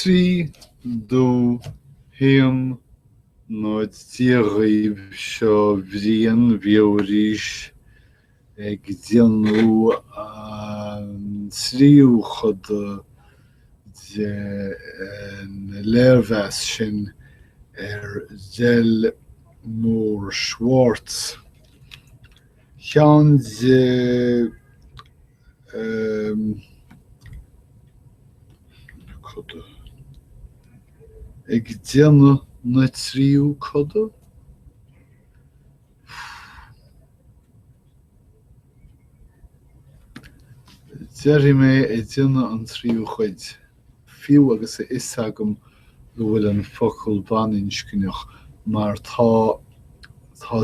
trí dó haon nó tíogaibh seo bhriain bheoirís ag déanú an tríú chud de na Léirmheas sin Delmore Schwartz. Cheann de coda ag déanú na tríú coda. Deir mé déanú an tríú chuid. Fiú agus is agam go bhfuil an focail banin scineach, mar tá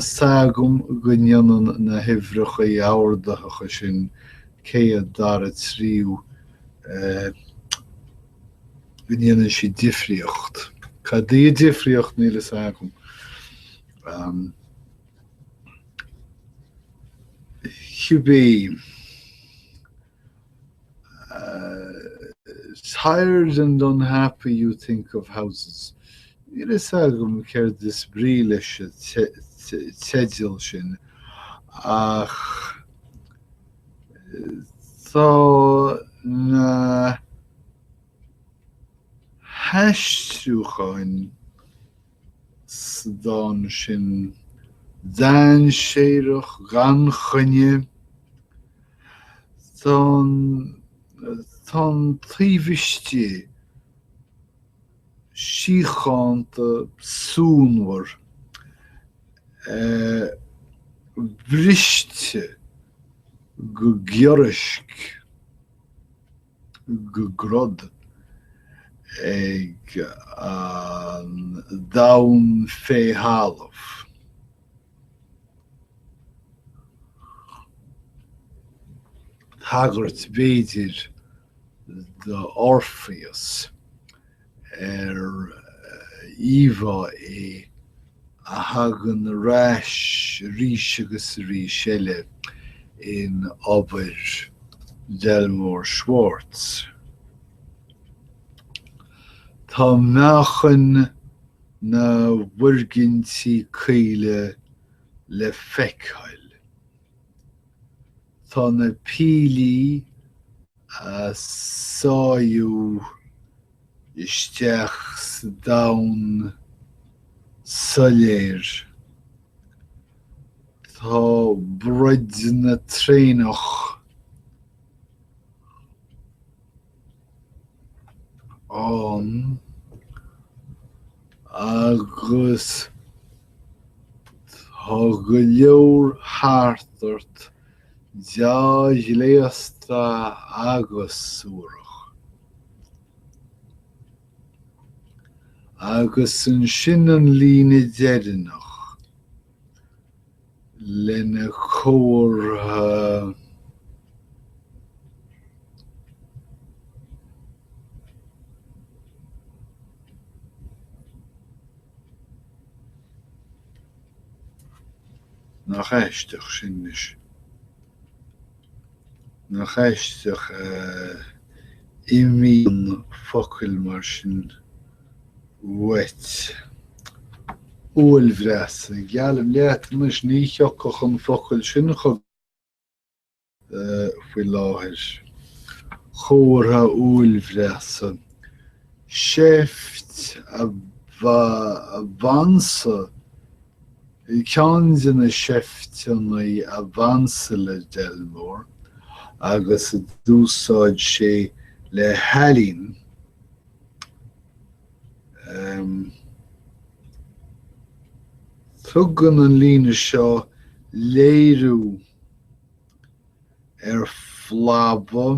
sagam go ndeanann na hibhreacha ábhardacha sin céad dara tríú go ndeanann si difríocht. Cad é difríocht níl sagam. Cubí tired and unhappy you think of houses. Níl sagam céir dis brí leis teideal sin ach tá na heistúcháin sdáin sin dain séireach gan chunne Tá tríomhiste síocháanta súnmhar bhriste go gceoirisk go grod ag an domhan fhilíocht. Tagart beidir de Orpheus íomhá é a hagan rís agus rís eile in obair Delmore Schwartz. Tá meáchan na bhuirgintí caoile le feiceáil. Tá na pílí a sáú isteach sa domhan soléir. Tá broid na trénach an agus tá go leor háartart Léirmheas agus súrach. Agus an sin an líne deireanach lena cóir nach éisteach sin is. Nach éisteach imíon focail mar sin wet. Ullmheas. Gealam leat mus ní cheochach an focail sin chug faoi láthir. Chomhartha ullmheas. Séft a bhansa ceann de na séifteanna a bhansa le Delmore agus dúsáid sé le helín. Tugann an líne seo léiriú phlába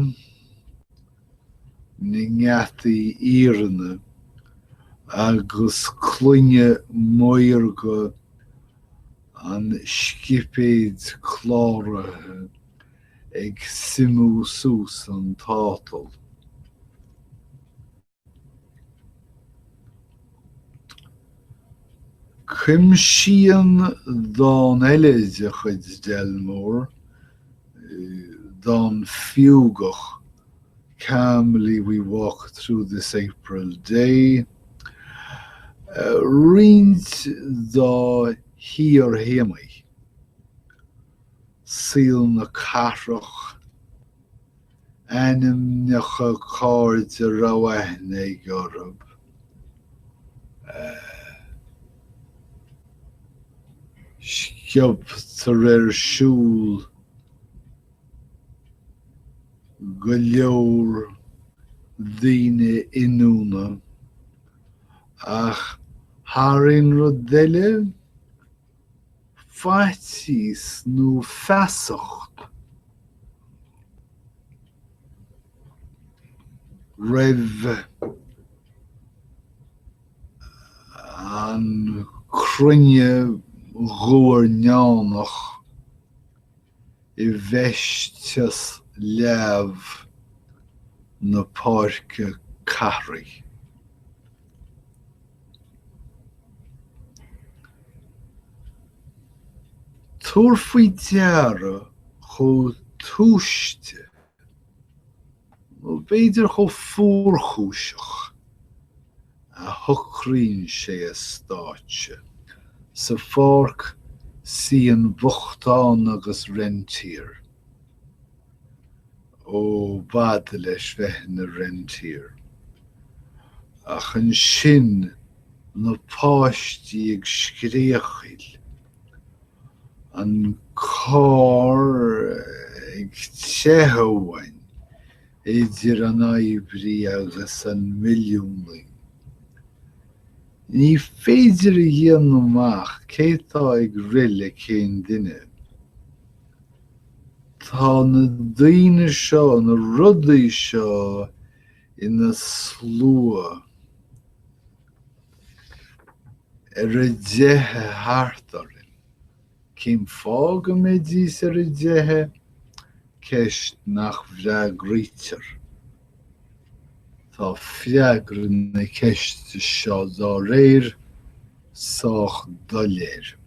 na ngeataí íreanna agus cluinne maorga an scipéid chláirithe ag simú sús an tátal. Chim sían dán eile de chuid Delmore, dán fiúgach calmly we walk through this April day. Rint dá híor héamai, síl na carach, anim necha card a rawaithne gorab. Skjop tar siúl go leor daoine inúna ach thairn rud deile faitís nó feasacht raibh an crunne ghóir neamach I bheistes leabh na páirce Carraí. Túir faoi deara chomh túiste, nó b'fhéidir chomh fuorchúiseach a thuchraíonn sé a stáitse sa pháirc Síon Bhuchtán agus Rentír ó bhada leis bheith na Rentír. Ach an sin na páistí ag scríochail an cár ag teamhain idir an oibrí agus an milliúnlaí. Ní féidir a dhéanamh amach cé tá ag rill cén duine. Tá na daoine seo, na rudaí seo ina slua ar a deithe thart cén fág go méid díos ar a deithe ceist nach bhreag rítear. Tá freagra na ceiste seo dá réir sách dá léir.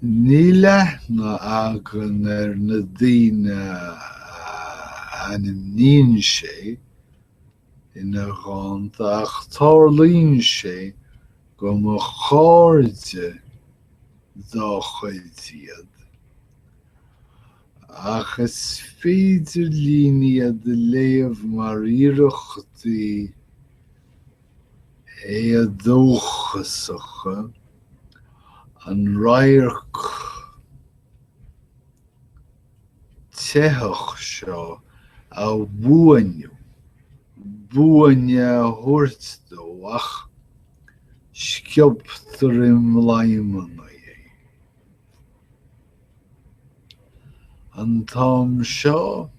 Ní leithne agan ar na daoine anim níonn sé ina gcáint ach tarlaíonn sé go mo cháirde dá chuid iad. Ach is féidir líne de léamh mar iarachtaí é a dóchasacha an radharc teithich seo a bhuainniu, bhuainne a thuirt dó ach sciobtar imlaimena é. An tám seo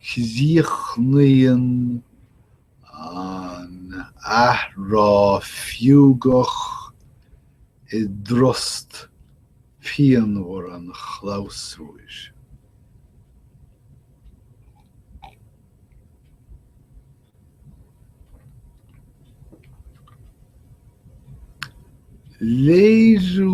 críochnaíonn an athrá fiúgach I drost pianóir an chlásúir. Léirú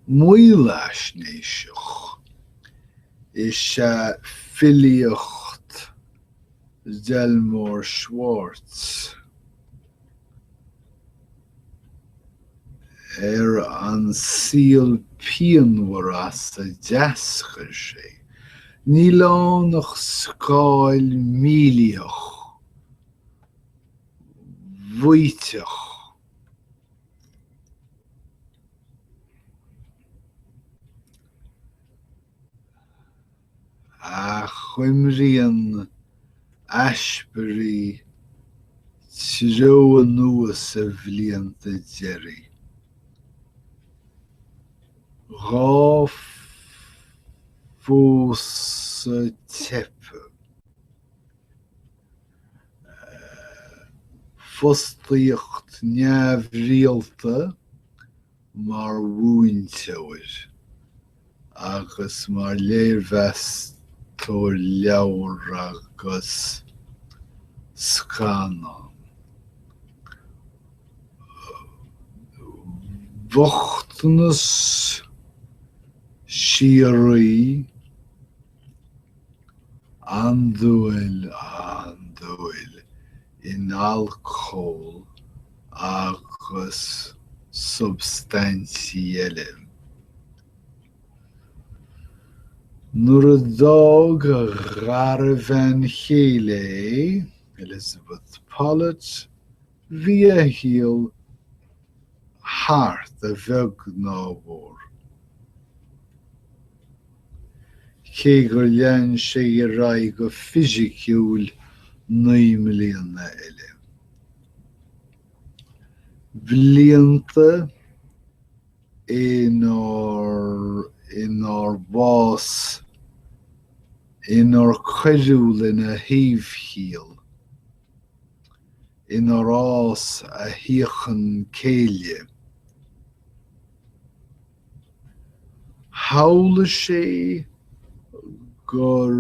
muoileasnéiseach is fhilíocht Delmore Schwartz an síl pianóir as a deasca sé. Ní lánach scáil mílíoch, mhuiteach, a chuimríonn aispeirí treo nuas a bhlianta deireadh. Dhá fós tepe, fostaíocht neamhrialta mar bhúinteoir agus mar Léirmheas tóir leabhar agus scanán. Vochtnas Shiri Anduil in alcohol agus substantielle. Nuair a dóg a Gharbhain Chéile, Elizabeth Pollitt, bhí a híal thart a bheag námhór. Cé gur lean sé I raibh go fisiciúil 9 mbliana eile. Blianta inar bás inar cuireúil ina thaobhshiel inar ás a thíochan céile. Thabhla sé gur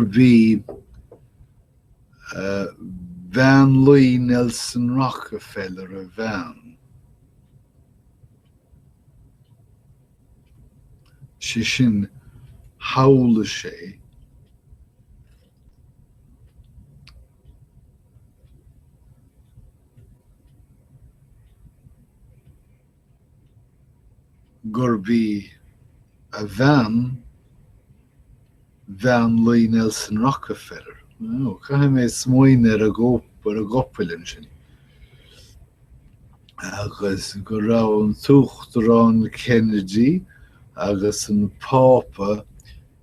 bhí Van Louis Nelson Rockefeller a bhean. Sin thabhla sé gur bhí a bhean Van Louis Nelson Rockefeller. Caitheadh mé smaoine ar a gcopailim sin. Agus go raibh an tugtarán Kennedy agus an pápa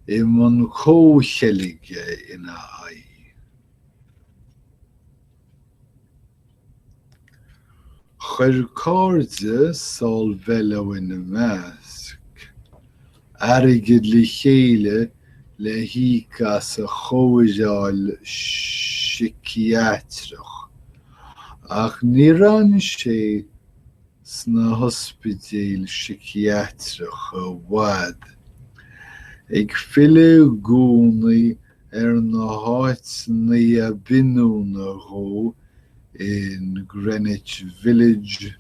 I man cóchelige ina aghaidh. Chuir cáirde Sáil Bheile ina measc, airgid le chéile le híchas a chomhaiseáil psichiatrach, ach ní raibh sé sna hospidéal psichiatrach a bhfad. Ag filleadh gúnaí na háitní a binúna thó in Greenwich Village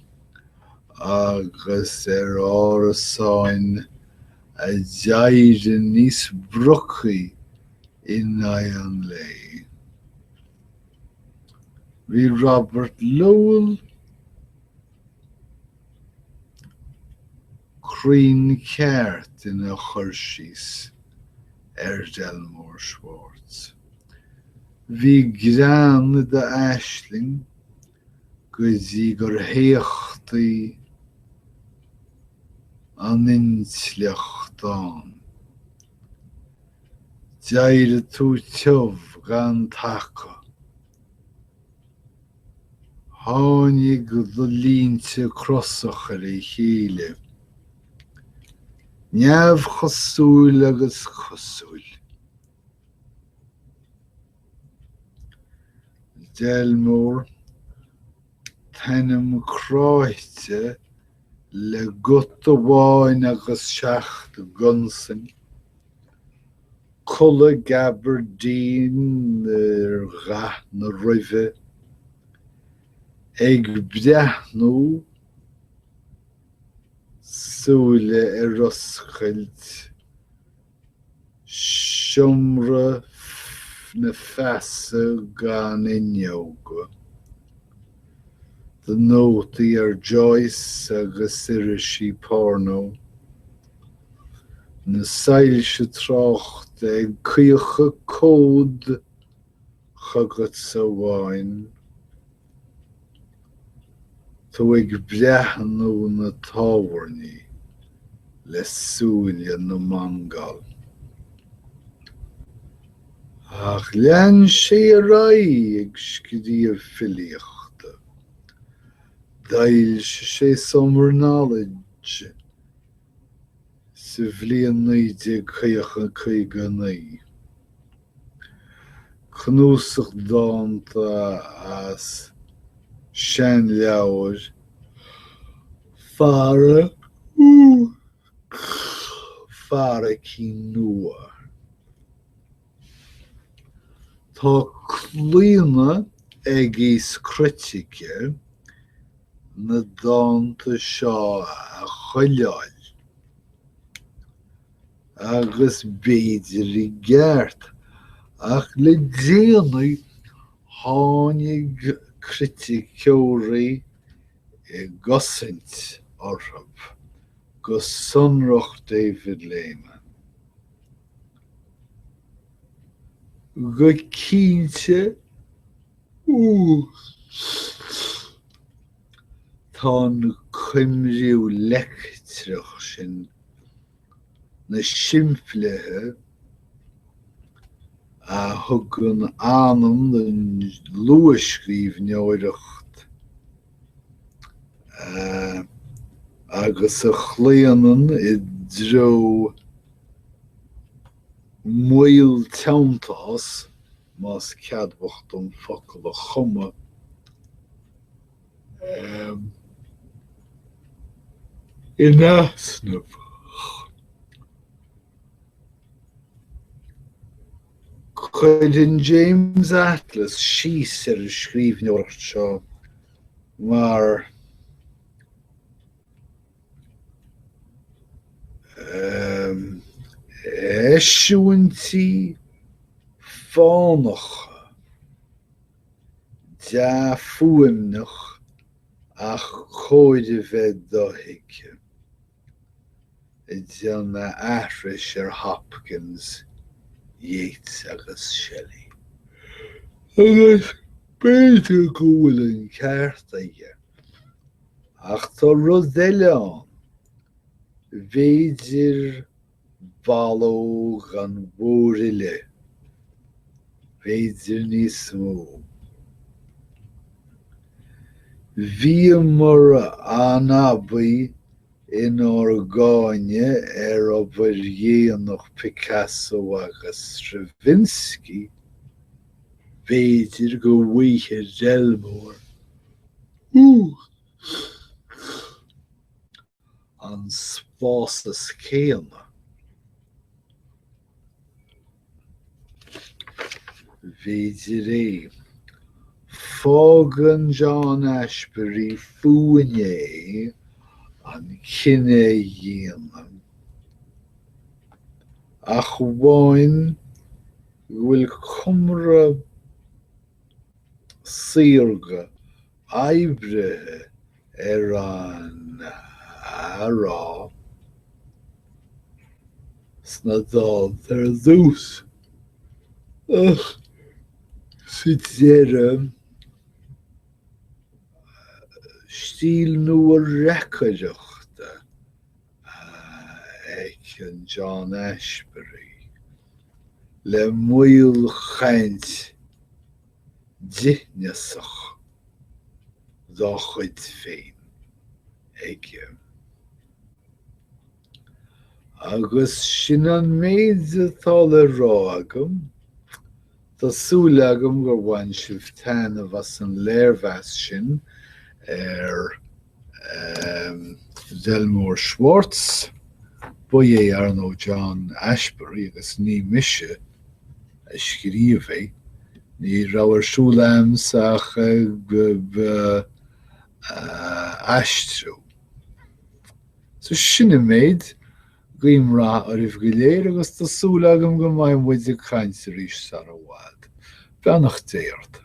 agus árasáin a deir níos brocaí in an lei. Bhí Robert Lowell Crín ceart ina chuirsís Delmore Schwartz. Bhí gran de aisling go dtí gur thaochtaí an insleachtán. Deir tú teamh gan taca. Tháinig do línte crosach ar é chéile. Neamh chosúil agus chosúil. Delmore tanim cráite le gota bháin agus seacht gunsan. Culla Gabardine gha na roimhe. Ag breathnú súile roschailt siomra na feasa gan inneoga. The nótaí Joyce agus irisí porno. Na sailse trácht ag cíocha cód chugad sa bháin. Tú ag breathnú na tábhairní le súile na mangal. Ach lean sé a raibh ag scríobh fhilíochta. Dail sé summer knowledge sa bhliain 1959. Cnúsach dáanta as sean leabhar fara cí nua. Tá clíona ag is critice na dáanta seo a choileáil agus béidir I gceart ach le déanaí tháinig criticeoirí I gosint orthab go sonrach David Léirmheas. Go cínte tá na cuimriú leictreach sin na siimplithe a thugann anam den luascríbhneoireacht agus a chléanann I dtreo muil teantas más ceadbhacht focail a chuma I nasnamh. Chuireann James Atlas síos ar a scríbhneoireacht seo mar eisiúintí fánacha deafuaimnach ach chóide bheith dothaige I dteanna Atris ar Hopkins, Yeats agus Shelley. Agus beidir go bhfuil an ceart aige ach tá rud eile ann. Beidir ballóg an mhór beidir níos mó. Bhí mar an-abaí in Gáine ar obair dhéanach Picasso agus Stravinsky, beidir go bhuaithe Delmore. An spásas céanna. Beidir fágan John Ashbery fuaine an cinenne dhéanam. Ach bhain bhfuil cumra saorga oibrithe ar an ará sna dáiltear ar dús. Ach sa deireadh stíl nuair recaireachta ag an John Ashbery le muil chaint dithneasach dá chuid féin ige. Agus sin an méid atá le rá agam, tásúil agam gur bhain sibh taitneamh as an Léirmheas sin Delmore Schwartz, buí Arno John Ashbery agus ní mise a scríomh é, ní raibh siúlam ach aistriú. So sinna méid Guím rá aribh go léir agus tásúil agam go mbeidh muid a caint arís ar a bhád. Beannacht déart.